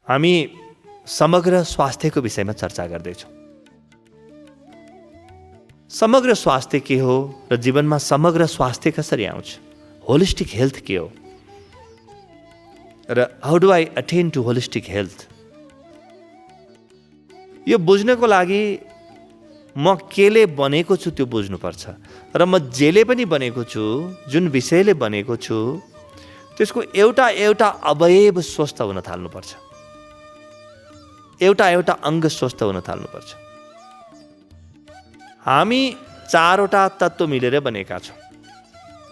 हामी समग्र स्वास्थ्यको विषयमा चर्चा गर्दैछौँ। समग्र स्वास्थ्य के हो र जीवनमा समग्र स्वास्थ्य कसरी आउँछ, होलिस्टिक हेल्थ के हो र how do I attain to holistic health, यो बुझ्नको लागि म केले बनेको छु त्यो बुझ्नुपर्छ र म जेले पनि बनेको छु, जुन विषयले बनेको छु त्यसको एउटा एउटा अवयव स्वस्थ हुन थाल्नुपर्छ, एउटा एउटा अङ्ग स्वस्थ हुन थाल्नुपर्छ। हामी चारवटा तत्त्व मिलेर बनेका छौँ,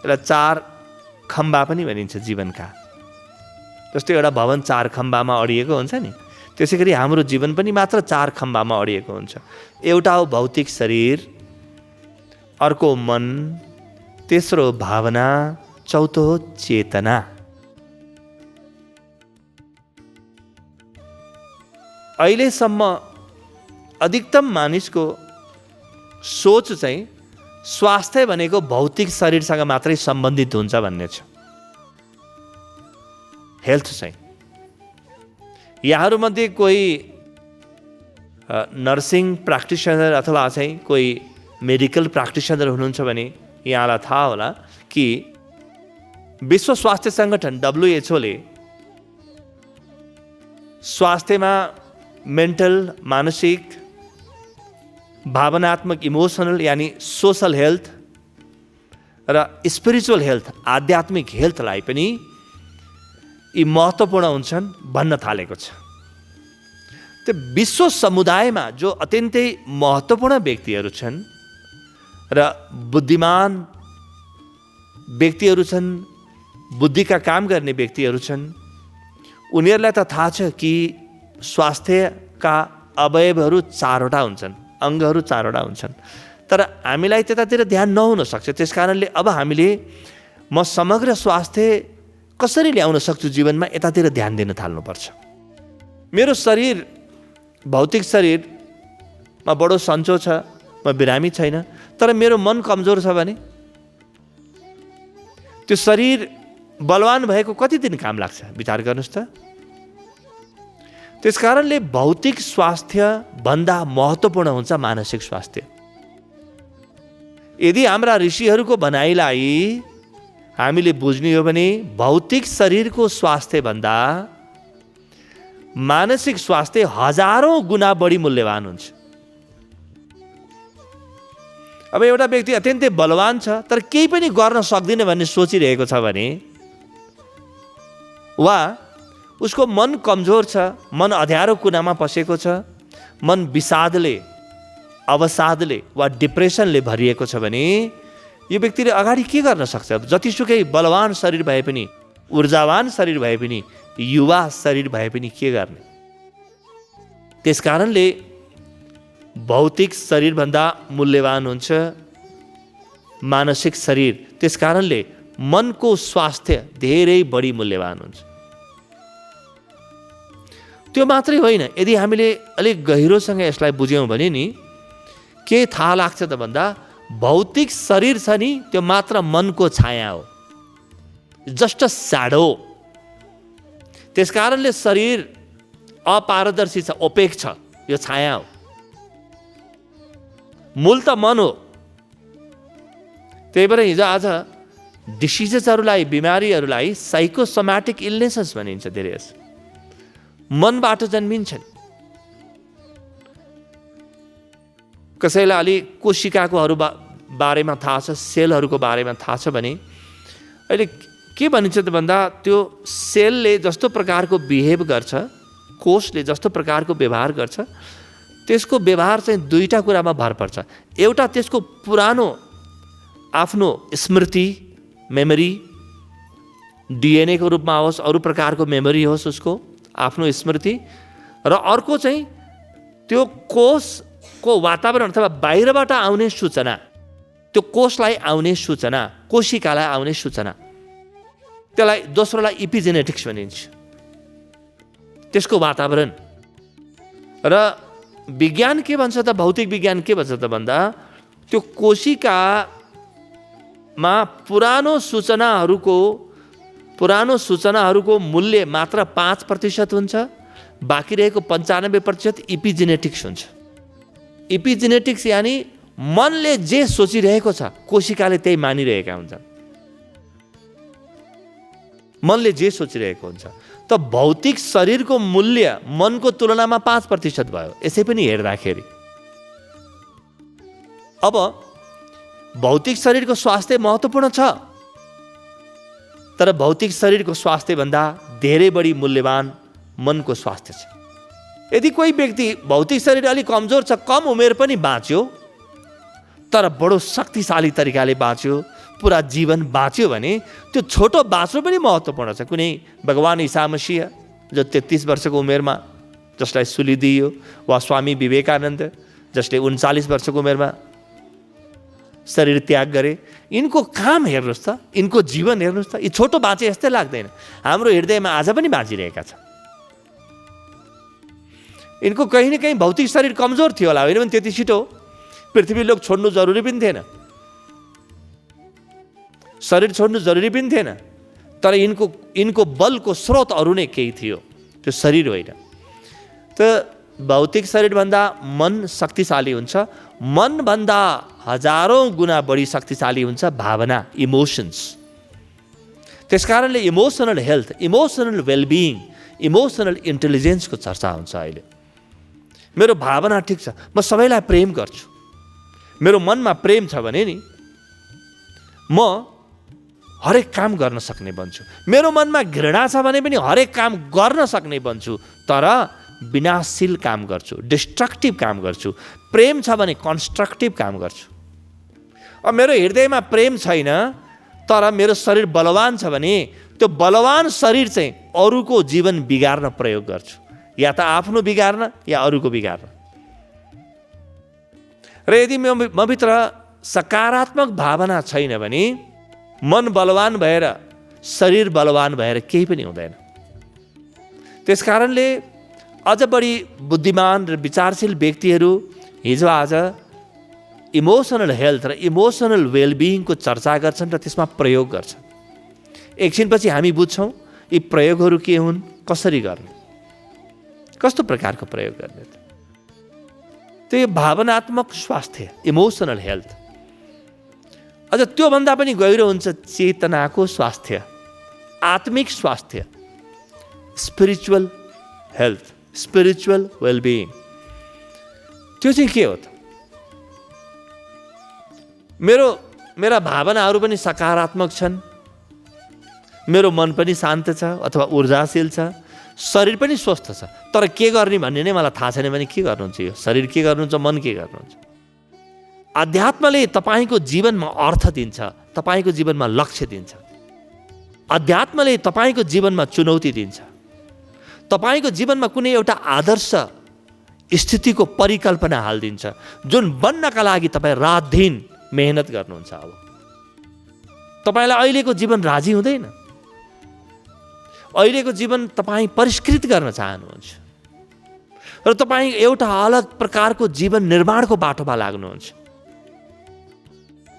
यसलाई चार खम्बा पनि भनिन्छ जीवनका। जस्तै एउटा भवन चार खम्बामा अडिएको हुन्छ नि, त्यसै गरी हाम्रो जीवन पनि मात्र चार खम्बामा अडिएको हुन्छ। एउटा हो भौतिक शरीर, अर्को मन, तेस्रो भावना, चौथो हो चेतना। अहिलेसम्म अधिकतम मानिसको सोच चाहिँ स्वास्थ्य भनेको भौतिक शरीरसँग मात्रै सम्बन्धित हुन्छ भन्ने छ। हेल्थ चाहिँ यहाँहरूमध्ये कोही नर्सिङ प्र्याक्टिसनर अथवा चाहिँ कोही मेडिकल प्र्याक्टिसनर हुनुहुन्छ भने यहाँलाई थाहा होला कि विश्व स्वास्थ्य सङ्गठन WHO ले स्वास्थ्यमा मेन्टल, मानसिक, भावनात्मक, इमोसनल यानी सोशल हेल्थ र स्पिरिचुअल हेल्थ, आध्यात्मिक हेल्थलाई पनि यी महत्त्वपूर्ण हुन्छन् भन्न थालेको छ। त्यो विश्व समुदायमा जो अत्यन्तै महत्त्वपूर्ण व्यक्तिहरू छन् र बुद्धिमान व्यक्तिहरू छन्, बुद्धिका काम गर्ने व्यक्तिहरू छन्, उनीहरूलाई त थाहा छ कि स्वास्थ्यका अवयवहरू चारवटा हुन्छन्, अङ्गहरू चारवटा हुन्छन्, तर हामीलाई त्यतातिर ध्यान नहुन सक्छ। त्यस कारणले अब हामीले म समग्र स्वास्थ्य कसरी ल्याउन सक्छु जीवनमा, यतातिर ध्यान दिन थाल्नुपर्छ। मेरो शरीर, भौतिक शरीरमा बडो सन्चो छ, म बिरामी छैन, तर मेरो मन कमजोर छ भने त्यो शरीर बलवान भएको कति दिन काम लाग्छ, विचार गर्नुहोस् त। त्यस कारणले भौतिक स्वास्थ्य भन्दा महत्त्वपूर्ण हुन्छ मानसिक स्वास्थ्य। यदि हाम्रा ऋषिहरूको भनाइलाई हामीले बुझ्ने हो भने भौतिक शरीरको स्वास्थ्य भन्दा मानसिक स्वास्थ्य हजारौं गुणा बढी मूल्यवान हुन्छ। अब एउटा व्यक्ति अत्यन्तै बलवान छ तर केही पनि गर्न सक्दिन भन्ने सोचिरहेको छ भने, वा उसको मन कमजोर छ, मन अँध्यारो कुनामा पसेको छ, मन विषादले, अवसादले वा डिप्रेसनले भरिएको छ भने यो व्यक्तिले अगाडि के गर्न सक्छ? जतिसुकै बलवान शरीर भए पनि, ऊर्जावान शरीर भए पनि, युवा शरीर भए पनि के गर्ने? त्यस कारणले भौतिक शरीरभन्दा मूल्यवान हुन्छ मानसिक शरीर। त्यस कारणले मनको स्वास्थ्य धेरै बढी मूल्यवान हुन्छ। त्यो मात्रै होइन, यदि हामीले अलिक गहिरोसँग यसलाई बुझ्यौँ भने नि के थाहा लाग्छ त भन्दा भौतिक शरीर छ नि त्यो मात्र मनको छाया हो, जस्ट अ स्याडो। त्यस कारणले शरीर अपारदर्शी छ, ओपेक छ, यो छाया हो। मूल त मन हो। त्यही भएर हिजो आज डिसिजेसहरूलाई, बिमारीहरूलाई साइकोसोम्याटिक इलनेसेस भनिन्छ। धेरै मनबाट जन्मिन्छन्। कसैलाई अलि कोशिकाको बारेमा थाहा छ, सेलहरूको बारेमा थाहा छ भने अहिले के भनिन्छ त भन्दा त्यो सेलले जस्तो प्रकारको बिहेभ गर्छ, कोषले जस्तो प्रकारको व्यवहार गर्छ, त्यसको व्यवहार चाहिँ दुईटा कुरामा भर पर्छ। एउटा त्यसको पुरानो आफ्नो स्मृति, मेमोरी, DNA को रूपमा होस्, अरू प्रकारको मेमोरी होस् उसको आफ्नो स्मृति, र अर्को चाहिँ त्यो कोषको वातावरण अथवा बाहिरबाट आउने सूचना, त्यो कोषलाई आउने सूचना, कोशिकालाई आउने सूचना, त्यसलाई दोस्रोलाई इपिजेनेटिक्स भनिन्छ, त्यसको वातावरण। र विज्ञान के भन्छ त, भौतिक विज्ञान के भन्छ त भन्दा त्यो कोशिकामा पुरानो सूचनाहरूको मूल्य मात्र 5% हुन्छ, बाँकी रहेको 95% इपिजेनेटिक्स हुन्छ। इपिजेनेटिक्स यानि मनले जे सोचिरहेको छ कोशिकाले त्यही मानिरहेका हुन्छन्। मनले जे सोचिरहेको हुन्छ। त भौतिक शरीरको मूल्य मनको तुलनामा 5% भयो यसै पनि हेर्दाखेरि। अब भौतिक शरीरको स्वास्थ्य महत्त्वपूर्ण छ, तर भौतिक शरीरको स्वास्थ्य भन्दा धेरै बढी मूल्यवान मनको स्वास्थ्य छ। यदि कोही व्यक्ति भौतिक शरीर अलिक कमजोर छ, कम उमेर पनि बाँच्यो, तर बडो शक्तिशाली तरिकाले बाँच्यो, पुरा जीवन बाँच्यो भने त्यो छोटो बाँच्नु पनि महत्त्वपूर्ण छ। कुनै भगवान ईसा मसीह जो 33 वर्षको उमेरमा जसलाई सुली दिइयो, वा स्वामी विवेकानन्द जसले 39 वर्षको उमेरमा शरीर त्याग गरे, यिनको काम हेर्नुहोस् त, यिनको जीवन हेर्नुहोस् त। यी छोटो बाँचे जस्तै लाग्दैन। हाम्रो हृदयमा आज पनि बाँचिरहेका छ। यिनको कहीँ न कहीँ भौतिक शरीर कमजोर थियो होला, होइन भने त्यति छिटो पृथ्वी लोक छोड्नु जरुरी पनि थिएन, शरीर छोड्नु जरुरी पनि थिएन। तर यिनको बलको स्रोत अरू नै केही थियो, त्यो शरीर होइन। त भौतिक शरीरभन्दा मन शक्तिशाली हुन्छ। मनभन्दा हजारौँ गुणा बढी शक्तिशाली हुन्छ भावना, इमोसन्स। त्यसकारणले emotional health, emotional wellbeing, emotional इन्टेलिजेन्सको चर्चा हुन्छ अहिले। मेरो भावना ठिक छ, म सबैलाई प्रेम गर्छु, मेरो मनमा प्रेम छ भने नि म हरेक काम गर्न सक्ने बन्छु। मेरो मनमा घृणा छ भने पनि हरेक काम गर्न सक्ने बन्छु, तर विनाशशील काम गर्छु, डिस्ट्रक्टिभ काम गर्छु। प्रेम छ भने कन्स्ट्रक्टिभ काम गर्छु। अब मेरो हृदयमा प्रेम छैन, तर मेरो शरीर बलवान छ भने त्यो बलवान शरीर चाहिँ अरूको जीवन बिगार्न प्रयोग गर्छु, या त आफ्नो बिगार्न या अरूको बिगार्न। र यदि मभित्र सकारात्मक भावना छैन भने मन बलवान भएर शरीर बलवान भएर केही पनि हुँदैन। त्यसकारणले अझ बढी बुद्धिमान र विचारशील व्यक्तिहरू हिजो आज इमोसनल हेल्थ र इमोसनल वेलबिङको चर्चा गर्छन् र त्यसमा प्रयोग गर्छन्। एकछिनपछि हामी बुझ्छौँ यी प्रयोगहरू के हुन्, कसरी गर्ने, कस्तो प्रकारको प्रयोग गर्ने। त्यो भावनात्मक स्वास्थ्य, इमोसनल हेल्थ। अझ त्योभन्दा पनि गहिरो हुन्छ चेतनाको स्वास्थ्य, आत्मिक स्वास्थ्य, स्पिरिचुअल हेल्थ, स्पिरिचुअल वेलबिङ। त्यो चाहिँ के हो त? मेरा भावनाहरू पनि सकारात्मक छन्, मेरो मन पनि शान्त छ अथवा ऊर्जाशील छ, शरीर पनि स्वस्थ छ, तर के गर्ने भन्ने नै मलाई थाहा छैन भने के गर्नुहुन्छ? यो शरीर के गर्नुहुन्छ, मन के गर्नुहुन्छ? अध्यात्मले तपाईँको जीवनमा अर्थ दिन्छ, तपाईँको जीवनमा लक्ष्य दिन्छ। अध्यात्मले तपाईँको जीवनमा चुनौती दिन्छ। तपाईँको जीवनमा कुनै एउटा आदर्श स्थितिको परिकल्पना हालिदिन्छ, जुन बन्नका लागि तपाईँ रात दिन मेहनत गर्नुहुन्छ। अब तपाईँलाई अहिलेको जीवन राजी हुँदैन, अहिलेको जीवन तपाईँ परिष्कृत गर्न चाहनुहुन्छ र तपाईँ एउटा अलग प्रकारको जीवन निर्माणको बाटोमा लाग्नुहुन्छ।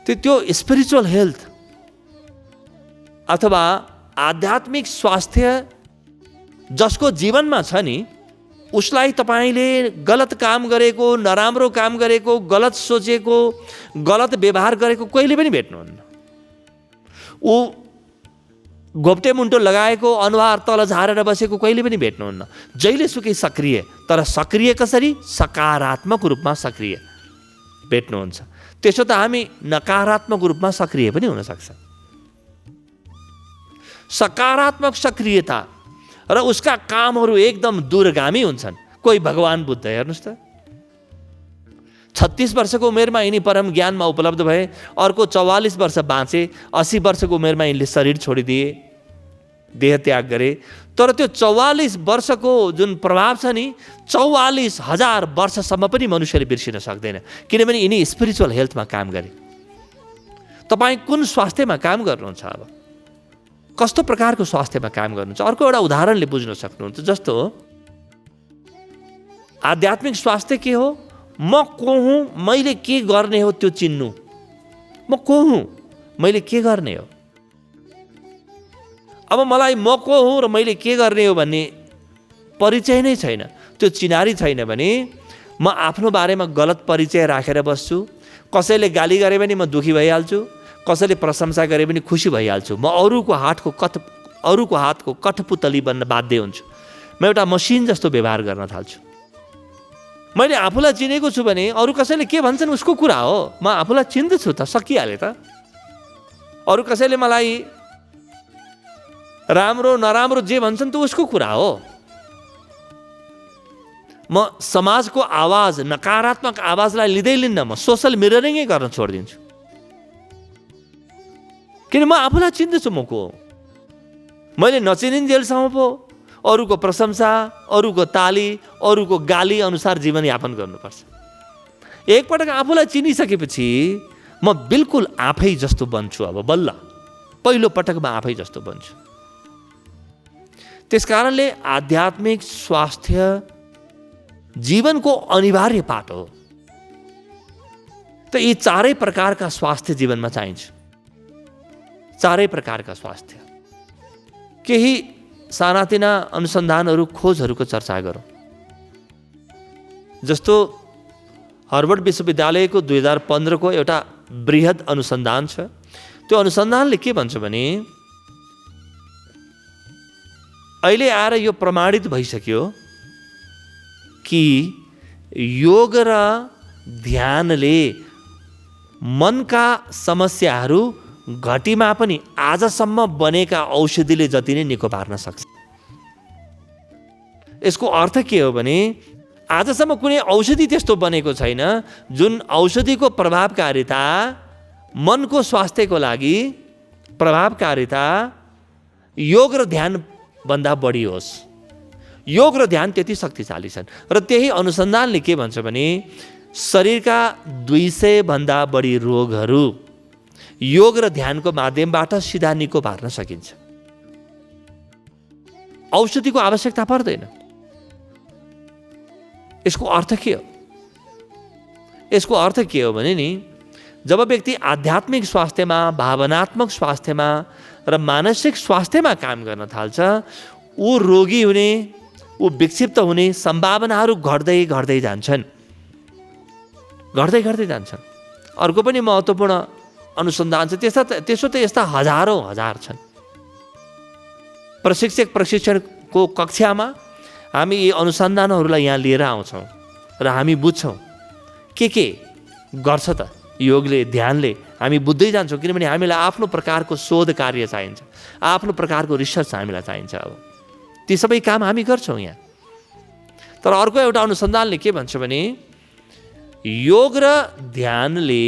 त्यो स्पिरिचुअल हेल्थ अथवा आध्यात्मिक स्वास्थ्य जसको जीवनमा छ नि, उसलाई तपाईँले गलत काम गरेको, नराम्रो काम गरेको, गलत सोचेको, गलत व्यवहार गरेको कहिले पनि भेट्नुहुन्न। ऊ घोप्टे मुन्टो लगाएको, अनुहार तल झारेर बसेको कहिले पनि भेट्नुहुन्न। जहिलेसुकै सक्रिय, तर सक्रिय कसरी? सकारात्मक रूपमा सक्रिय भेट्नुहुन्छ। त्यसो त हामी नकारात्मक रूपमा सक्रिय पनि हुनसक्छ। सकारात्मक सक्रियता र उसका कामहरू एकदम दूरगामी हुन्छन्। कोही भगवान बुद्ध हेर्नुहोस् त, 36 वर्षको उमेरमा यिनी परम ज्ञानमा उपलब्ध भए, अर्को 44 वर्ष बाँचे, 80 वर्षको उमेरमा यिनले शरीर छोडिदिए, देह त्याग गरे। तर त्यो 44 वर्षको जुन प्रभाव छ नि, 44,000 वर्षसम्म पनि मनुष्यले बिर्सिन सक्दैन, किनभने यिनी स्पिरिचुअल हेल्थमा काम गरे। तपाईँ कुन स्वास्थ्यमा काम गर्नुहुन्छ? अब कस्तो प्रकारको स्वास्थ्यमा काम गर्नुहुन्छ? अर्को एउटा उदाहरणले बुझ्न सक्नुहुन्छ। जस्तो आध्यात्मिक स्वास्थ्य के हो? म को हुँ, मैले के गर्ने हो त्यो चिन्नु। म को हुँ, मैले के गर्ने हो। अब मलाई म को हुँ र मैले के गर्ने हो भन्ने परिचय नै छैन, त्यो चिनारी छैन भने म आफ्नो बारेमा गलत परिचय राखेर बस्छु। कसैले गाली गरे पनि म दुखी भइहाल्छु, कसैले प्रशंसा गरे पनि खुसी भइहाल्छु। म अरूको हातको कठपुतली बन्न बाध्य हुन्छु। म एउटा मसिन जस्तो व्यवहार गर्न थाल्छु। मैले आफूलाई चिनेको छु भने अरू कसैले के भन्छन् उसको कुरा हो, म आफूलाई चिन्दछु त, सकिहाले त। अरू कसैले मलाई राम्रो नराम्रो जे भन्छन् त उसको कुरा हो। म समाजको आवाज, नकारात्मक आवाजलाई लिँदै लिन्न, म सोसल मिररिङै गर्न छोडिदिन्छु। किन म आफूलाई चिन्दछु म को हो। मैले नचिनिन्जेलसम्म पो अरूको प्रशंसा, अरूको ताली, अरूको गाली अनुसार जीवनयापन गर्नुपर्छ। एकपटक आफूलाई चिनिसकेपछि म बिल्कुल आफै जस्तो बन्छु। अब बल्ल पहिलो पटक म आफै जस्तो बन्छु। त्यसकारणले आध्यात्मिक स्वास्थ्य जीवनको अनिवार्य पाठ हो। त यी चारै प्रकारका स्वास्थ्य जीवनमा चाहिन्छ। चारै प्रकारका स्वास्थ्य। केही सानातिना अनुसन्धानहरू, खोजहरूको चर्चा गरौँ। जस्तो हार्वर्ड विश्वविद्यालयको 2015 को एउटा बृहत अनुसन्धान छ। त्यो अनुसन्धानले के भन्छ भने अहिले आएर यो प्रमाणित भइसक्यो कि योग र ध्यानले मनका समस्याहरू घटीमा पनि आजसम्म बनेका औषधिले जति नै निको पार्न सक्छ। यसको अर्थ के हो भने आजसम्म कुनै औषधि त्यस्तो बनेको छैन जुन औषधिको प्रभावकारिता मनको स्वास्थ्यको लागि प्रभावकारिता योग र ध्यान भन्दा बढी होस्। योग र ध्यान त्यति शक्तिशाली छन्। र त्यही अनुसन्धानले के भन्छ भने शरीरका 200 भन्दा बढी रोगहरू योग र ध्यानको माध्यमबाट सिधा निको पार्न सकिन्छ। औषधिको आवश्यकता पर्दैन। यसको अर्थ के हो? यसको अर्थ के हो भने नि जब व्यक्ति आध्यात्मिक स्वास्थ्यमा, भावनात्मक स्वास्थ्यमा र मानसिक स्वास्थ्यमा काम गर्न थाल्छ, ऊ रोगी हुने, ऊ विक्षिप्त हुने सम्भावनाहरू घट्दै घट्दै जान्छन्। अर्को पनि महत्त्वपूर्ण अनुसन्धान छ। त्यसो त यस्ता हजारौं हजार छन्। प्रशिक्षणको कक्षामा हामी यी अनुसन्धानहरूलाई यहाँ लिएर आउँछौँ र हामी बुझ्छौँ के गर्छ त योगले, ध्यानले। हामी बुझ्दै जान्छौँ किनभने हामीलाई आफ्नो प्रकारको शोध कार्य चाहिन्छ, आफ्नो प्रकारको रिसर्च हामीलाई चाहिन्छ। अब ती सबै काम हामी गर्छौँ यहाँ। तर अर्को एउटा अनुसन्धानले के भन्छ भने योग र ध्यानले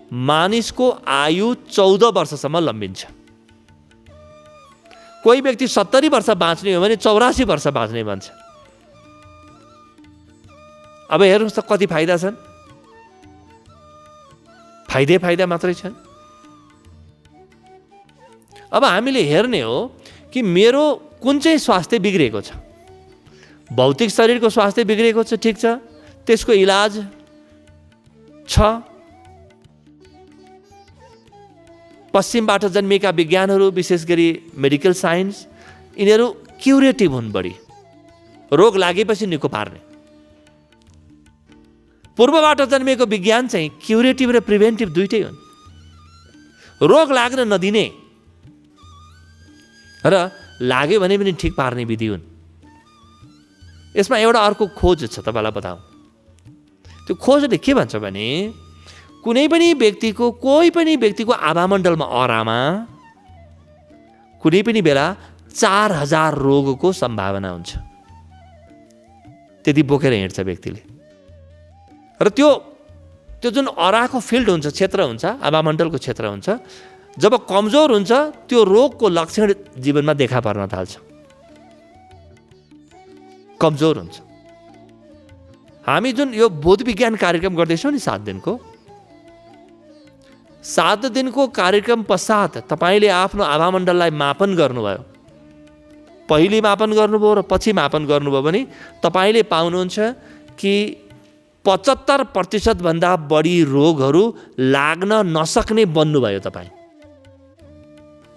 मानिसको आयु 14 वर्षसम्म लम्बिन्छ। कोही व्यक्ति 70 वर्ष बाँच्ने हो भने 84 वर्ष बाँच्ने भन्छ। अब हेर्नुहोस् त कति फाइदा छन्। फाइदा मात्रै छन्। अब हामीले हेर्ने हो कि मेरो कुन चाहिँ स्वास्थ्य बिग्रेको छ। भौतिक शरीरको स्वास्थ्य बिग्रेको छ, ठिक छ, त्यसको इलाज छ। पश्चिमबाट जन्मिएका विज्ञानहरू, विशेष गरी मेडिकल साइन्स, यिनीहरू क्युरेटिभ हुन् बढी, रोग लागेपछि निको पार्ने। पूर्वबाट जन्मिएको विज्ञान चाहिँ क्युरेटिभ र प्रिभेन्टिभ दुइटै हुन्, रोग लाग्न नदिने र लाग्यो भने पनि ठिक पार्ने विधि हुन्। यसमा एउटा अर्को खोज छ, तपाईँलाई बताऊँ। त्यो खोजले के भन्छ भने कोही पनि व्यक्तिको आभामण्डलमा अरामा कुनै पनि बेला 4000 रोगको सम्भावना हुन्छ। त्यति बोकेर हिँड्छ व्यक्तिले। र त्यो जुन अराको फिल्ड हुन्छ, क्षेत्र हुन्छ, आभामण्डलको क्षेत्र हुन्छ, जब कमजोर हुन्छ त्यो रोगको लक्षण जीवनमा देखा पर्न थाल्छ। कमजोर हुन्छ। हामी जुन यो बोध विज्ञान कार्यक्रम गर्दैछौँ नि 7 दिनको कार्यक्रम पश्चात तपाईँले आफ्नो आभामण्डललाई मापन गर्नुभयो, पहिले मापन गर्नुभयो र पछि मापन गर्नुभयो भने तपाईँले पाउनुहुन्छ कि 75% भन्दा बढी रोगहरू लाग्न नसक्ने बन्नुभयो तपाईँ।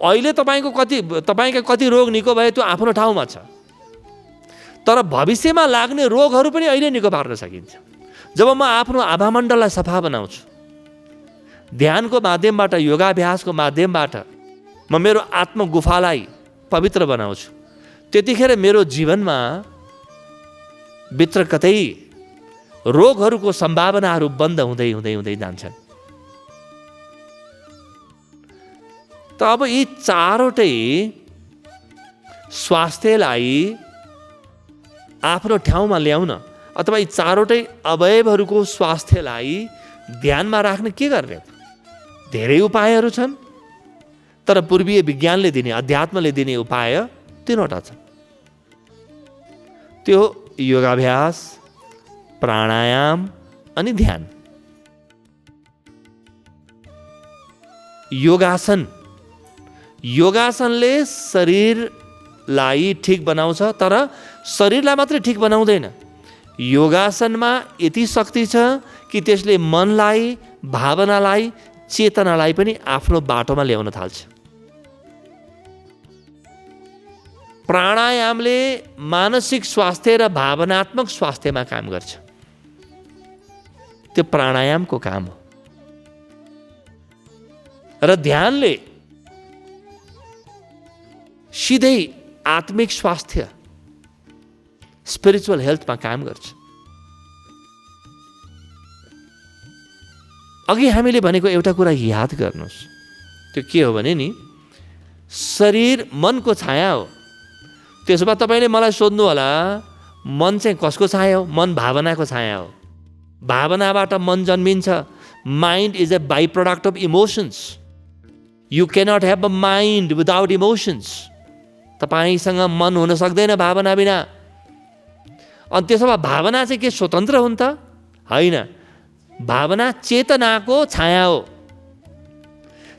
अहिले तपाईँका कति रोग निको भयो त्यो आफ्नो ठाउँमा छ। तर भविष्यमा लाग्ने रोगहरू पनि अहिले निको पार्न सकिन्छ। जब म आफ्नो आभामण्डललाई सफा बनाउँछु, ध्यानको माध्यमबाट, योगाभ्यासको माध्यमबाट म मेरो आत्मगुफालाई पवित्र बनाउँछु, त्यतिखेर मेरो जीवनमा भित्र कतै रोगहरूको सम्भावनाहरू बन्द हुँदै हुँदै हुँदै जान्छन्। त अब यी चारवटै स्वास्थ्यलाई आफ्नो ठाउँमा ल्याउन अथवा यी चारवटै अवयवहरूको स्वास्थ्यलाई ध्यानमा राख्न के गर्ने? धेरै उपायहरू छन्, तर पूर्वीय विज्ञानले दिने, अध्यात्मले दिने उपाय तीनवटा छन्। त्यो योगाभ्यास, प्राणायाम अनि ध्यान। योगासनले शरीरलाई ठिक बनाउँछ, तर शरीरलाई मात्रै ठिक बनाउँदैन। योगासनमा यति शक्ति छ कि त्यसले मनलाई, भावनालाई, चेतनालाई पनि आफ्नो बाटोमा ल्याउन थाल्छ। प्राणायामले मानसिक स्वास्थ्य र भावनात्मक स्वास्थ्यमा काम गर्छ। त्यो प्राणायामको काम हो। र ध्यानले सिधै आत्मिक स्वास्थ्य, स्पिरिचुअल हेल्थमा काम गर्छ। अघि हामीले भनेको एउटा कुरा याद गर्नुहोस्, त्यो के हो भने नि, शरीर मनको छाया हो। त्यसो भए तपाईँले मलाई सोध्नु होला, मन चाहिँ कसको छाया हो? मन भावनाको छाया हो। भावनाबाट मन जन्मिन्छ। Mind is a by product of emotions. You cannot have a mind without emotions. तपाईँसँग मन हुन सक्दैन भावना बिना। अनि त्यसो भए भावना चाहिँ के स्वतन्त्र हुन् त? होइन, भावना चेतनाको छाया हो।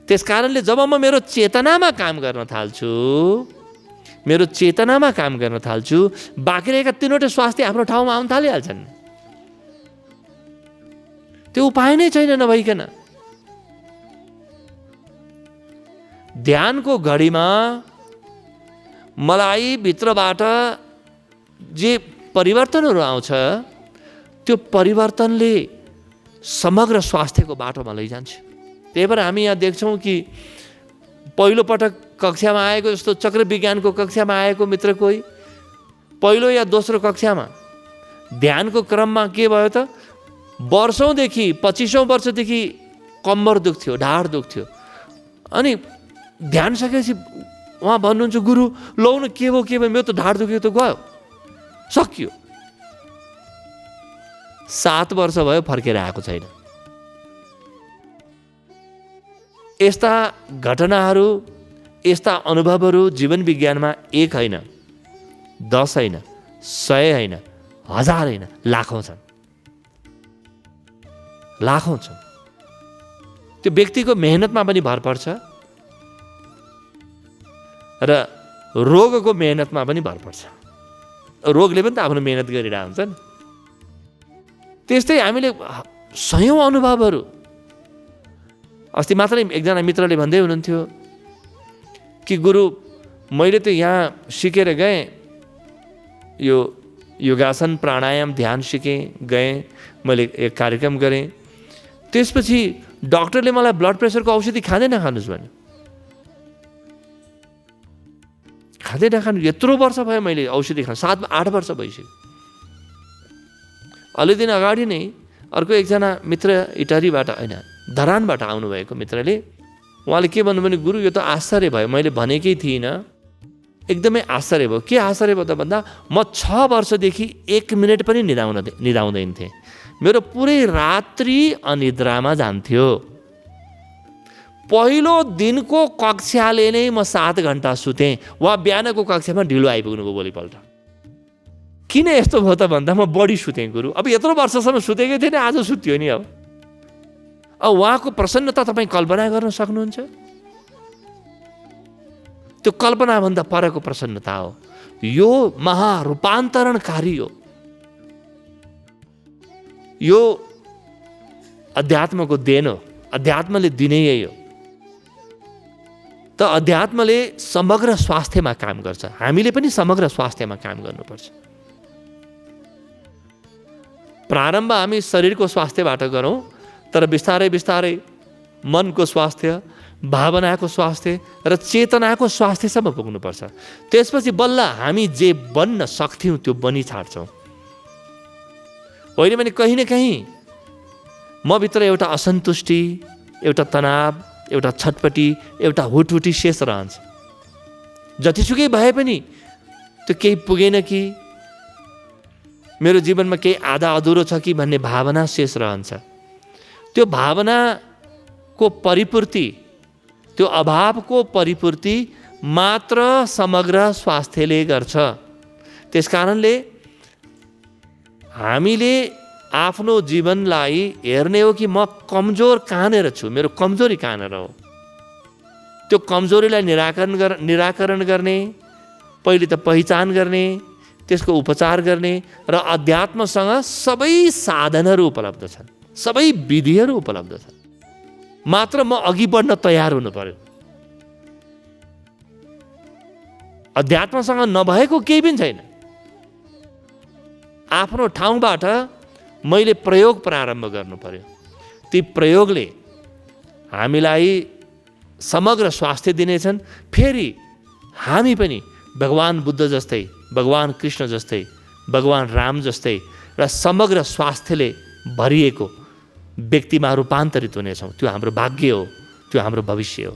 त्यसकारणले जब म मेरो चेतनामा काम गर्न थाल्छु, बाँकी रहेका तीनवटै स्वास्थ्य आफ्नो ठाउँमा आउन थालिहाल्छन्। त्यो उपाय नै छैन नभइकन। ध्यानको घडीमा मलाई भित्रबाट जे परिवर्तनहरू आउँछ, त्यो परिवर्तनले समग्र स्वास्थ्यको बाटोमा लैजान्छ। त्यही भएर हामी यहाँ देख्छौँ कि पहिलोपटक कक्षामा आएको, जस्तो चक्र विज्ञानको कक्षामा आएको मित्र कोही पहिलो या दोस्रो कक्षामा ध्यानको क्रममा के भयो त, वर्षौँदेखि 25औं वर्षदेखि कम्मर दुख्थ्यो, ढाड दुख्थ्यो। अनि ध्यान सकेपछि उहाँ भन्नुहुन्छ, गुरु लौ न के भयो, मेरो त ढाड दुख्यो त गयो, सकियो। 7 वर्ष भयो फर्केर आएको छैन। यस्ता घटनाहरू, यस्ता अनुभवहरू जीवन विज्ञानमा 1 होइन, 10 होइन, 100 होइन, 1000 होइन, लाखौँ छन्। त्यो व्यक्तिको मेहनतमा पनि भर पर्छ र रोगको मेहनतमा पनि भर पर्छ। रोगले पनि त आफ्नो मेहनत गरिरहेको हुन्छ नि। त्यस्तै हामीले सयौँ अनुभवहरू। अस्ति मात्रै एकजना मित्रले भन्दै हुनुहुन्थ्यो कि गुरु मैले त यहाँ सिकेर गएँ, यो योगासन, प्राणायाम, ध्यान सिकेँ, गएँ, मैले एक कार्यक्रम गरेँ। त्यसपछि डाक्टरले मलाई ब्लड प्रेसरको औषधि खाँदै नखानुहोस् भने। खाँदै नखानु, यत्रो वर्ष भयो मैले औषधि खानु, 7-8 वर्ष भइसक्यो। अलि दिन अगाडि नै अर्को एकजना मित्र इटहरीबाट, होइन धरानबाट आउनुभएको मित्रले, उहाँले के भन्नु भने, गुरु यो त आश्चर्य भयो, मैले भनेकै थिइनँ, एकदमै आश्चर्य भयो। के आश्चर्य भयो त भन्दा, म 6 वर्षदेखि 1 मिनट पनि निदाउँदैन थिएँ। मेरो पुरै रात्रि अनिद्रामा जान्थ्यो। पहिलो दिनको कक्षाले नै म 7 घन्टा सुतेँ। उहाँ बिहानको कक्षामा ढिलो आइपुग्नुभयो भोलिपल्ट। किन यस्तो भयो त भन्दा, म बढी सुतेँ गुरु। अब यत्रो वर्षसम्म सुतेकै थिएन, आज सुत्यो नि। अब उहाँको प्रसन्नता तपाईँ कल्पना गर्न सक्नुहुन्छ? त्यो कल्पनाभन्दा परको प्रसन्नता हो। यो महारूपान्तरणकारी हो। यो अध्यात्मको देन हो। अध्यात्मले दिने यही हो। त अध्यात्मले समग्र स्वास्थ्यमा काम गर्छ। हामीले पनि समग्र स्वास्थ्यमा काम गर्नुपर्छ। प्रारम्भ हामी शरीरको स्वास्थ्यबाट गरौँ, तर बिस्तारै बिस्तारै मनको स्वास्थ्य, भावनाको स्वास्थ्य र चेतनाको स्वास्थ्यसम्म पुग्नुपर्छ। त्यसपछि बल्ल हामी जे बन्न सक्थ्यौँ त्यो बनि छाड्छौँ। होइन भने कहीँ न कहीँ मभित्र एउटा असन्तुष्टि, एउटा तनाव, एउटा छटपटी, एउटा हुटहुटी शेष रहन्छ। जतिसुकै भए पनि त्यो केही पुगेन कि, मेरो जीवनमा केही आधा अधुरो छ कि भन्ने भावना शेष रहन्छ। त्यो भावनाको परिपूर्ति, त्यो अभावको परिपूर्ति मात्र समग्र स्वास्थ्यले गर्छ। त्यसकारणले हामीले आफ्नो जीवनलाई हेर्ने हो कि म कमजोर कहाँनिर छु, मेरो कमजोरी कहाँनिर हो। त्यो कमजोरीलाई निराकरण गर्ने, पहिले त पहिचान गर्ने, त्यसको उपचार गर्ने र अध्यात्मसँग सबै साधनहरू उपलब्ध छन्, सबै विधिहरू उपलब्ध छन्। मात्र म अघि बढ्न तयार हुनु पर्यो। अध्यात्मसँग नभएको केही पनि छैन। आफ्नो ठाउँबाट मैले प्रयोग प्रारम्भ गर्नु पर्यो। ती प्रयोगले हामीलाई समग्र स्वास्थ्य दिनेछन्। फेरि हामी पनि भगवान बुद्ध जस्तै, भगवान कृष्ण जस्तै, भगवान राम जस्तै र समग्र स्वास्थ्यले भरिएको व्यक्तिमा रूपान्तरित हुनेछौँ। त्यो हाम्रो भाग्य हो, त्यो हाम्रो भविष्य हो।